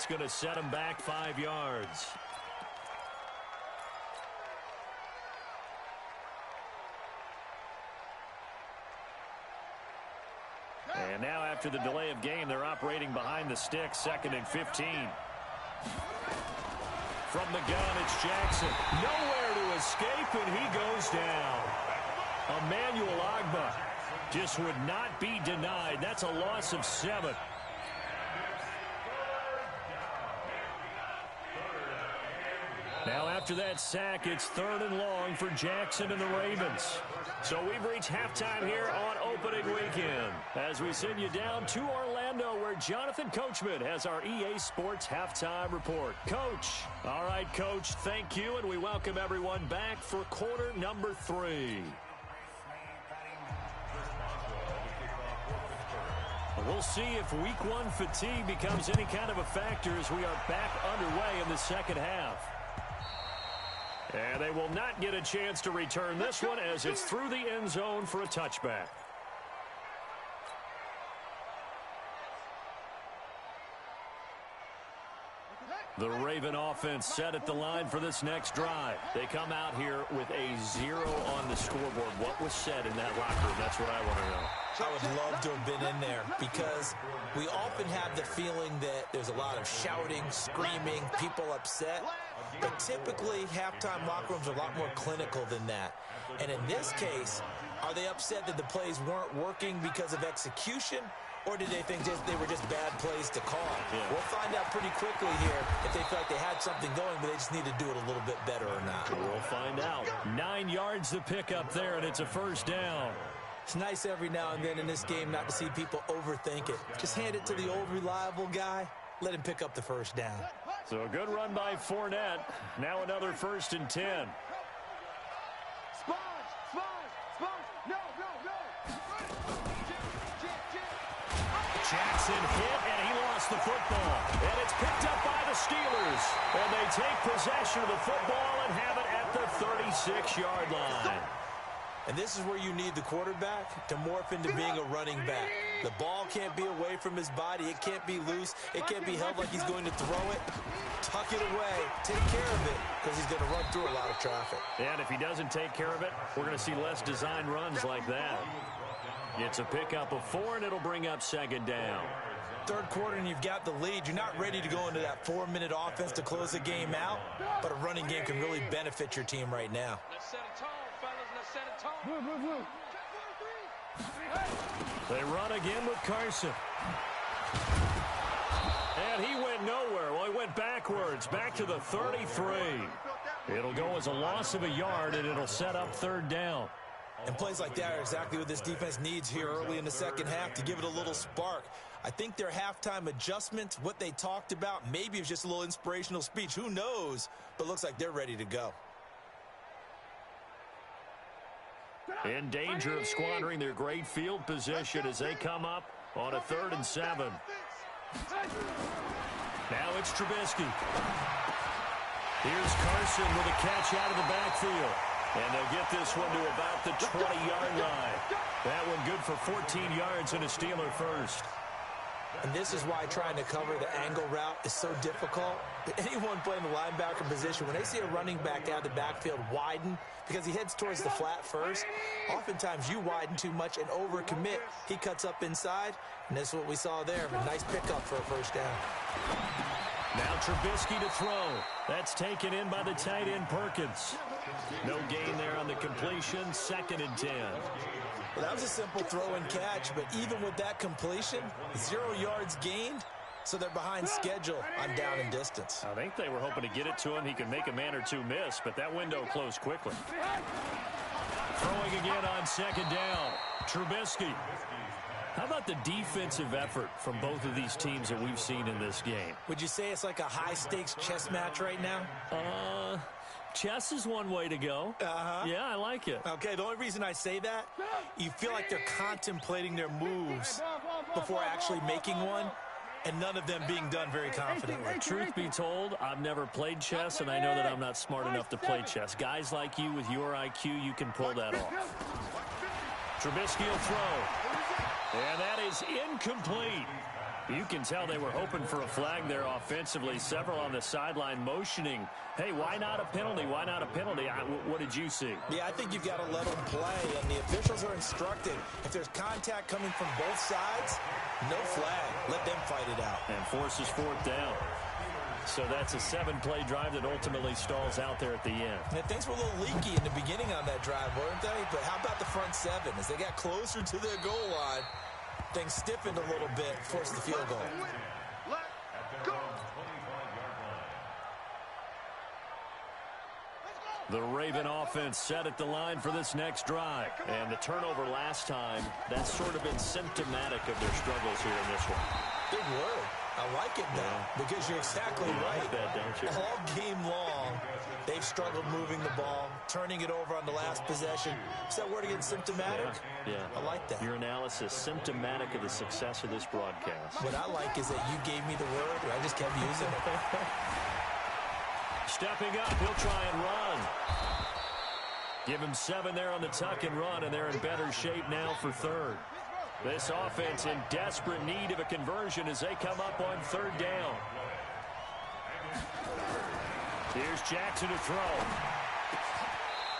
That's going to set him back 5 yards. And now after the delay of game, they're operating behind the stick, 2nd and 15. From the gun, it's Jackson. Nowhere to escape, and he goes down. Emmanuel Ogbah just would not be denied. That's a loss of 7. Now after that sack, it's 3rd and long for Jackson and the Ravens. So we've reached halftime here on opening weekend as we send you down to Orlando where Jonathan Coachman has our EA Sports halftime report. Coach. All right, Coach, thank you, and we welcome everyone back for quarter number 3. We'll see if week 1 fatigue becomes any kind of a factor as we are back underway in the second half. And they will not get a chance to return this one as it's through the end zone for a touchback. The Raven offense set at the line for this next drive. They come out here with a 0 on the scoreboard. What was said in that locker room? That's what I want to know. I would love to have been in there because we often have the feeling that there's a lot of shouting, screaming, people upset. But typically, halftime locker rooms are a lot more clinical than that. And in this case, are they upset that the plays weren't working because of execution? Or did they think they were just bad plays to call? Yeah. We'll find out pretty quickly here if they feel like they had something going, but they just need to do it a little bit better or not. We'll find out. 9 yards to pick up there, and it's a first down. It's nice every now and then in this game not to see people overthink it. Just hand it to the old reliable guy. Let him pick up the first down. So a good run by Fournette. Now another 1st and 10. Jackson hit, and he lost the football. And it's picked up by the Steelers. And they take possession of the football and have it at the 36-yard line. And this is where you need the quarterback to morph into being a running back. The ball can't be away from his body. It can't be loose. It can't be held like he's going to throw it. Tuck it away. Take care of it because he's going to run through a lot of traffic. And if he doesn't take care of it, we're going to see less design runs like that. It's a pickup of 4, and it'll bring up 2nd down. Third quarter, and you've got the lead. You're not ready to go into that 4-minute offense to close the game out, but a running game can really benefit your team right now. Let's set a tone, fellas. Let's set a tone. They run again with Carson. And he went nowhere. Well, he went backwards, back to the 33. It'll go as a loss of a yard, and it'll set up 3rd down. And plays like that are exactly what this defense needs here early in the second half to give it a little spark. I think their halftime adjustments, what they talked about, maybe it was just a little inspirational speech. Who knows? But it looks like they're ready to go. In danger of squandering their great field position as they come up on a 3rd and 7. Now it's Trubisky. Here's Carson with a catch out of the backfield. And they'll get this one to about the 20-yard line. That one good for 14 yards and a Steeler first. And this is why trying to cover the angle route is so difficult. Anyone playing the linebacker position, when they see a running back out of the backfield widen, because he heads towards the flat first, oftentimes you widen too much and overcommit. He cuts up inside, and this is what we saw there. A nice pickup for a first down. Now Trubisky to throw. That's taken in by the tight end Perkins. No gain there on the completion. 2nd and 10. Well, that was a simple throw and catch, but even with that completion, 0 yards gained, so they're behind schedule on down and distance. I think they were hoping to get it to him. He could make a man or two miss, but that window closed quickly. Throwing again on 2nd down. Trubisky. How about the defensive effort from both of these teams that we've seen in this game? Would you say it's like a high-stakes chess match right now? Chess is one way to go. Yeah, I like it. Okay, the only reason I say that, you feel like they're contemplating their moves before actually making one, and none of them being done very confidently. Truth be told, I've never played chess, and I know that I'm not smart enough to play chess. Guys like you with your IQ, you can pull that off. Trubisky will throw. And that is incomplete. You can tell they were hoping for a flag there offensively. Several on the sideline motioning, hey, why not a penalty? Why not a penalty? What did you see? Yeah, I think you've got to let them play, and the officials are instructed. If there's contact coming from both sides, no flag. Let them fight it out. And forces fourth down. So that's a 7-play drive that ultimately stalls out there at the end. And things were a little leaky in the beginning on that drive, weren't they? But how about the front seven? As they got closer to their goal line, things stiffened a little bit, forced the field goal. The Raven offense set at the line for this next drive. And the turnover last time, that's sort of been symptomatic of their struggles here in this one. Big word. I like it now, because you're exactly right. Like that, don't you? All game long, they've struggled moving the ball, turning it over on the last possession. Is that word again, symptomatic? Yeah. I like that. Your analysis, symptomatic of the success of this broadcast. What I like is that you gave me the word, and I just kept using it. Stepping up, he'll try and run. Give him 7 there on the tuck and run, and they're in better shape now for third. This offense in desperate need of a conversion as they come up on third down. Here's Jackson to throw.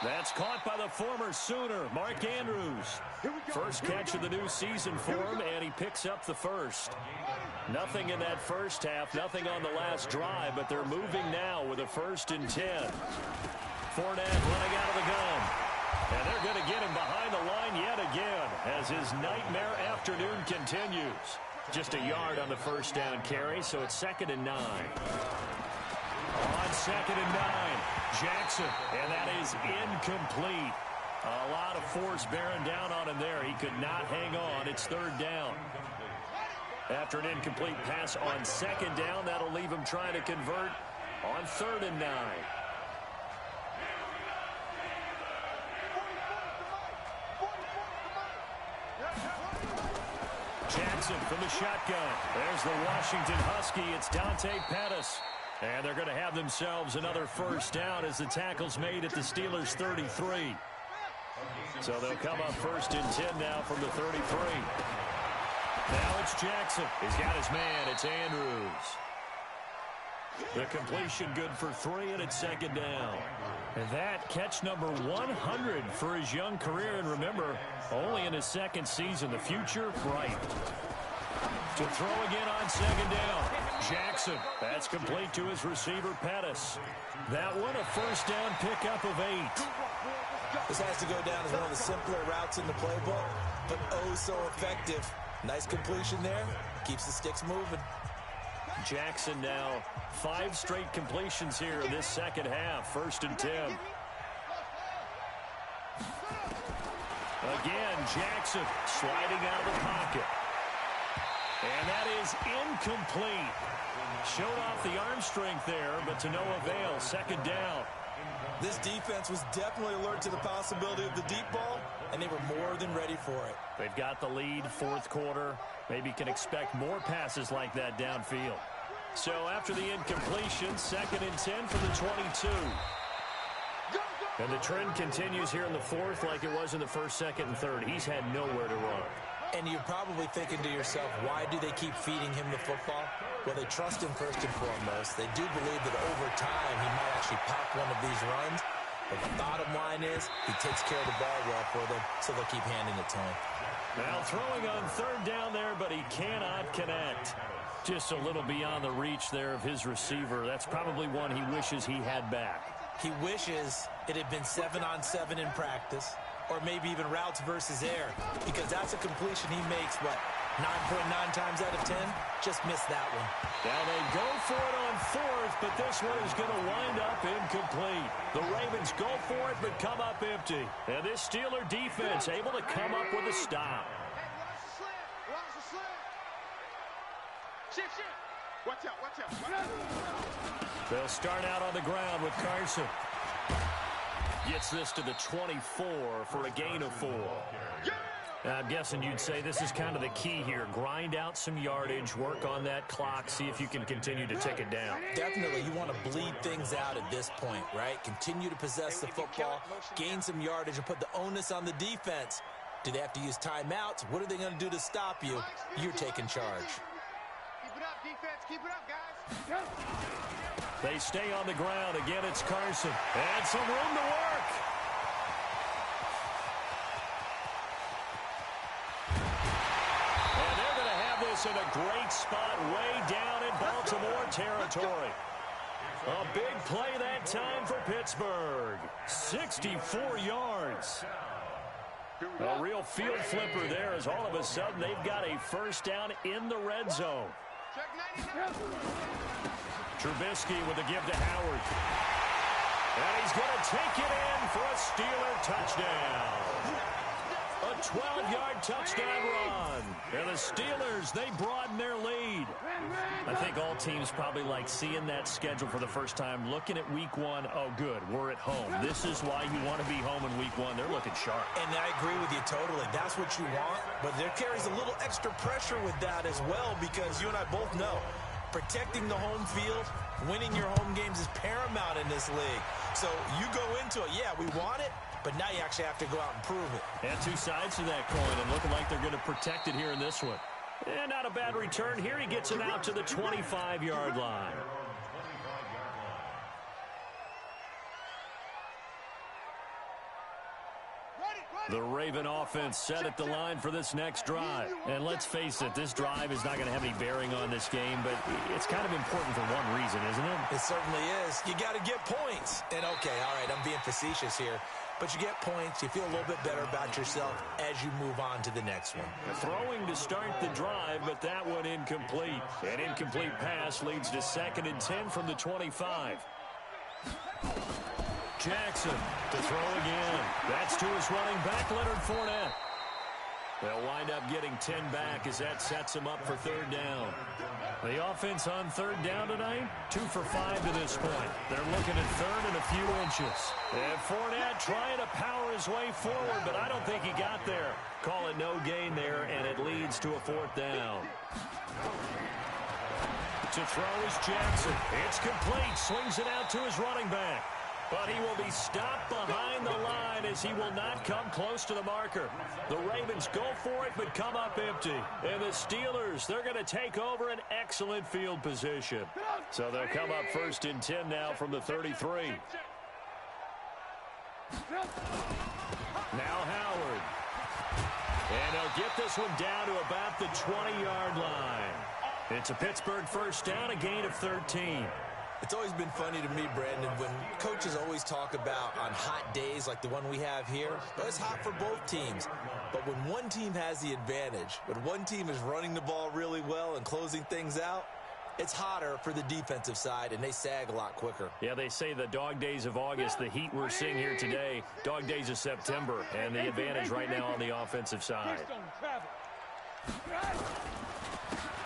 That's caught by the former Sooner, Mark Andrews. First catch of the new season for him, and he picks up the first. Nothing in that first half, nothing on the last drive, but they're moving now with a 1st and 10. Fournette running out of the gun. And they're going to get him behind the line yet again as his nightmare afternoon continues. Just a yard on the first down carry, so it's 2nd and 9. On 2nd and 9, Jackson, and that is incomplete. A lot of force bearing down on him there. He could not hang on. It's 3rd down. After an incomplete pass on 2nd down, that'll leave him trying to convert on 3rd and 9. Jackson from the shotgun. There's the Washington Husky. It's Dante Pettis. And they're going to have themselves another first down as the tackle's made at the Steelers' 33. So they'll come up 1st and 10 now from the 33. Now it's Jackson. He's got his man. It's Andrews. The completion good for 3, and it's 2nd down. And that catch number 100 for his young career. And remember, only in his 2nd season. The future bright. To throw again on 2nd down. Jackson. That's complete to his receiver, Pettis. That one a first down pickup of 8. This has to go down as one of the simpler routes in the playbook, but oh so effective. Nice completion there. Keeps the sticks moving. Jackson now 5 straight completions here in this 2nd half. 1st and 10. Again, Jackson sliding out of the pocket. And that is incomplete. Showed off the arm strength there, but to no avail. 2nd down. This defense was definitely alert to the possibility of the deep ball, and they were more than ready for it. They've got the lead, 4th quarter. Maybe can expect more passes like that downfield. So after the incompletion, 2nd and 10 for the 22. And the trend continues here in the 4th like it was in the 1st, 2nd, and 3rd. He's had nowhere to run. And you're probably thinking to yourself, why do they keep feeding him the football? Well, they trust him first and foremost. They do believe that over time he might actually pop one of these runs. But the bottom line is he takes care of the ball well for them, so they'll keep handing it to him. Now throwing on 3rd down there, but he cannot connect. Just a little beyond the reach there of his receiver. That's probably one he wishes he had back. He wishes it had been 7-on-7 in practice, or maybe even routes versus air, because that's a completion he makes, what, 9.9 times out of 10? Just missed that one. Now they go for it on 4th, but this one is going to wind up incomplete. The Ravens go for it, but come up empty. And this Steeler defense able to come up with a stop. Watch out. They'll start out on the ground with Carson. Gets this to the 24 for a gain of 4. I'm guessing you'd say this is kind of the key here. Grind out some yardage, work on that clock, see if you can continue to tick it down. Definitely, you want to bleed things out at this point, right? Continue to possess the football, gain some yardage, and put the onus on the defense. Do they have to use timeouts? What are they going to do to stop you? You're taking charge. defense. Keep it up, guys. They stay on the ground. Again, it's Carson. And some room to work. And they're going to have this in a great spot way down in Baltimore territory. A big play that time for Pittsburgh. 64 yards. A real field flipper there as all of a sudden they've got a first down in the red zone. Trubisky with a give to Howard. And he's going to take it in for a Steeler touchdown. A 12-yard touchdown run. And the Steelers, they broaden their lead. I think all teams probably like seeing that schedule for the first time, looking at week one. Oh, good, we're at home. This is why you want to be home in week one. They're looking sharp. And I agree with you totally. That's what you want. But there carries a little extra pressure with that as well, because you and I both know protecting the home field, winning your home games is paramount in this league. So you go into it, yeah, we want it, but now you actually have to go out and prove it. And two sides to that coin, and looking like they're going to protect it here in this one. And not a bad return here. He gets it out to the 25-yard line. The Raven offense set at the line for this next drive. And let's face it, this drive is not going to have any bearing on this game, but it's kind of important for one reason, isn't it? It certainly is. You got to get points. And okay, all right, I'm being facetious here. But you get points, you feel a little bit better about yourself as you move on to the next one. Throwing to start the drive, but that one incomplete. An incomplete pass leads to 2nd and 10 from the 25. Jackson to throw again. That's to his running back, Leonard Fournette. They'll wind up getting 10 back as that sets him up for 3rd down. The offense on 3rd down tonight, 2 for 5 to this point. They're looking at 3rd and a few inches. And Fournette trying to power his way forward, but I don't think he got there. Call it no gain there, and it leads to a 4th down. To throw is Jackson. It's complete. Swings it out to his running back. But he will be stopped behind the line as he will not come close to the marker. The Ravens go for it but come up empty. And the Steelers, they're going to take over an excellent field position. So they'll come up 1st and 10 now from the 33. Now Howard. And they'll get this one down to about the 20-yard line. It's a Pittsburgh first down, a gain of 13. It's always been funny to me, Brandon, when coaches always talk about on hot days like the one we have here, but it's hot for both teams. But when one team has the advantage, when one team is running the ball really well and closing things out, it's hotter for the defensive side, and they sag a lot quicker. Yeah, they say the dog days of August, the heat we're seeing here today, dog days of September, and the advantage right now on the offensive side.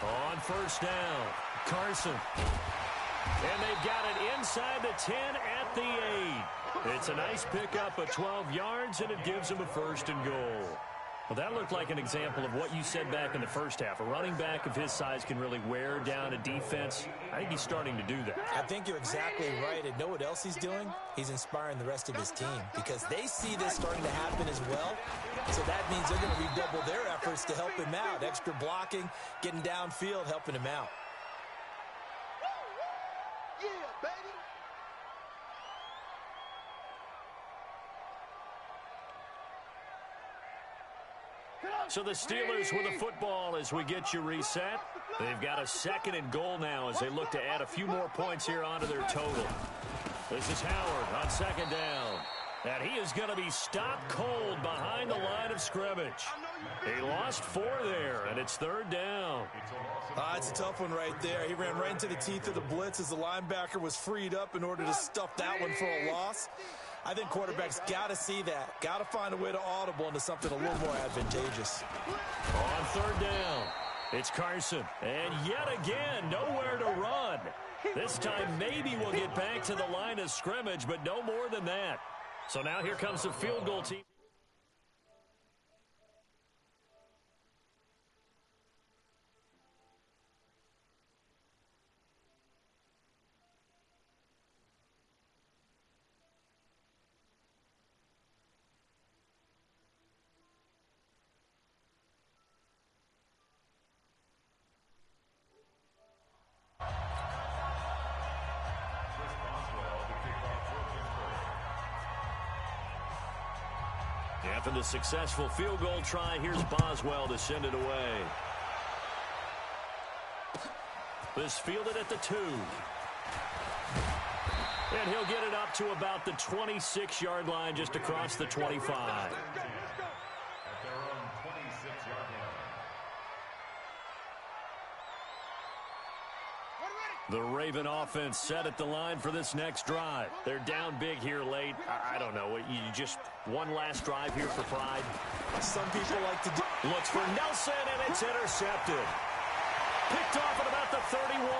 On 1st down, Carson. And they've got it inside the 10 at the 8. It's a nice pickup of 12 yards, and it gives them a 1st and goal. Well, that looked like an example of what you said back in the first half. A running back of his size can really wear down a defense. I think he's starting to do that. I think you're exactly right. And know what else he's doing? He's inspiring the rest of his team because they see this starting to happen as well. So that means they're going to redouble their efforts to help him out. Extra blocking, getting downfield, helping him out. Yeah, baby. So the Steelers with the football as we get you reset. They've got a 2nd and goal now as they look to add a few more points here onto their total. This is Howard on 2nd down. And he is going to be stopped cold behind the line of scrimmage. He lost 4 there, and it's 3rd down. It's a tough one right there. He ran right into the teeth of the blitz as the linebacker was freed up in order to stuff that one for a loss. I think quarterbacks got to see that. Got to find a way to audible into something a little more advantageous. On 3rd down, it's Carson. And yet again, nowhere to run. This time maybe we'll get back to the line of scrimmage, but no more than that. So now here comes the field goal team. After the successful field goal try, here's Boswell to send it away. This fielded at the 2. And he'll get it up to about the 26-yard line, just across the 25. The Raven offense set at the line for this next drive. They're down big here late. I don't know. You just one last drive here for pride. Some people like to do. Looks for Nelson, and it's intercepted. Picked off at about the 31.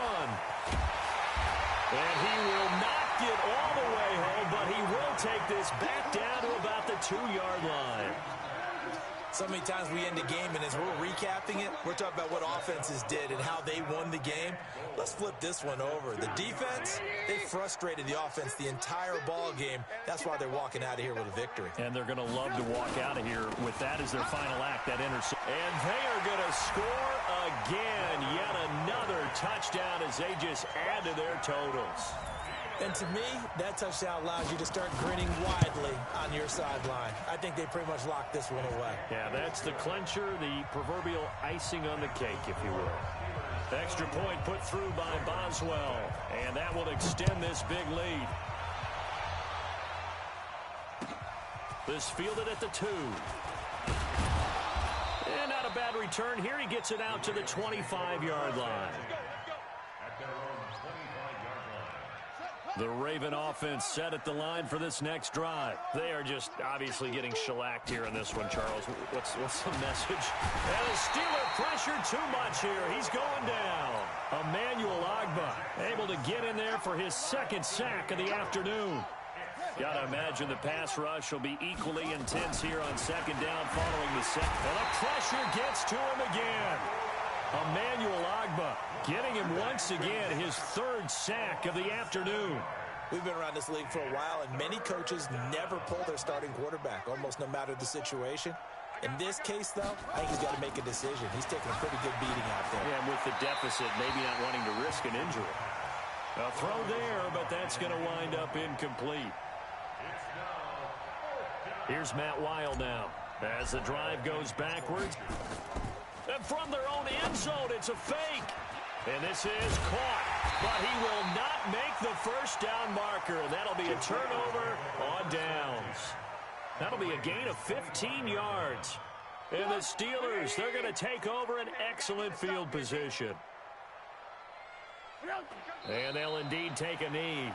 And he will not get all the way home, but he will take this back down to about the 2-yard line. So many times we end the game, and as we're recapping it, we're talking about what offenses did and how they won the game. Let's flip this one over. The defense, they frustrated the offense the entire ball game. That's why they're walking out of here with a victory. And they're going to love to walk out of here with that as their final act, that interception. And they are going to score again. Yet another touchdown as they just add to their totals. And to me, that touchdown allows you to start grinning widely on your sideline. I think they pretty much locked this one away. Yeah, that's the clincher, the proverbial icing on the cake, if you will. Extra point put through by Boswell, and that will extend this big lead. This fielded at the 2. And not a bad return here. He gets it out to the 25-yard line. The Raven offense set at the line for this next drive. They are just obviously getting shellacked here in this one, Charles. What's the message? And the Steeler pressure too much here. He's going down. Emmanuel Ogbah able to get in there for his second sack of the afternoon. Got to imagine the pass rush will be equally intense here on second down following the set. And the pressure gets to him again. Emmanuel Ogbah getting him once again his third sack of the afternoon. We've been around this league for a while, and many coaches never pull their starting quarterback, almost no matter the situation. In this case, though, I think he's got to make a decision. He's taking a pretty good beating out there. Yeah, and with the deficit, maybe not wanting to risk an injury. A throw there, but that's going to wind up incomplete. Here's Matt Weil now as the drive goes backwards. And from their own end zone, it's a fake. And this is caught. But he will not make the first down marker. That'll be a turnover on downs. That'll be a gain of 15 yards. And the Steelers, they're going to take over an excellent field position. And they'll indeed take a knee.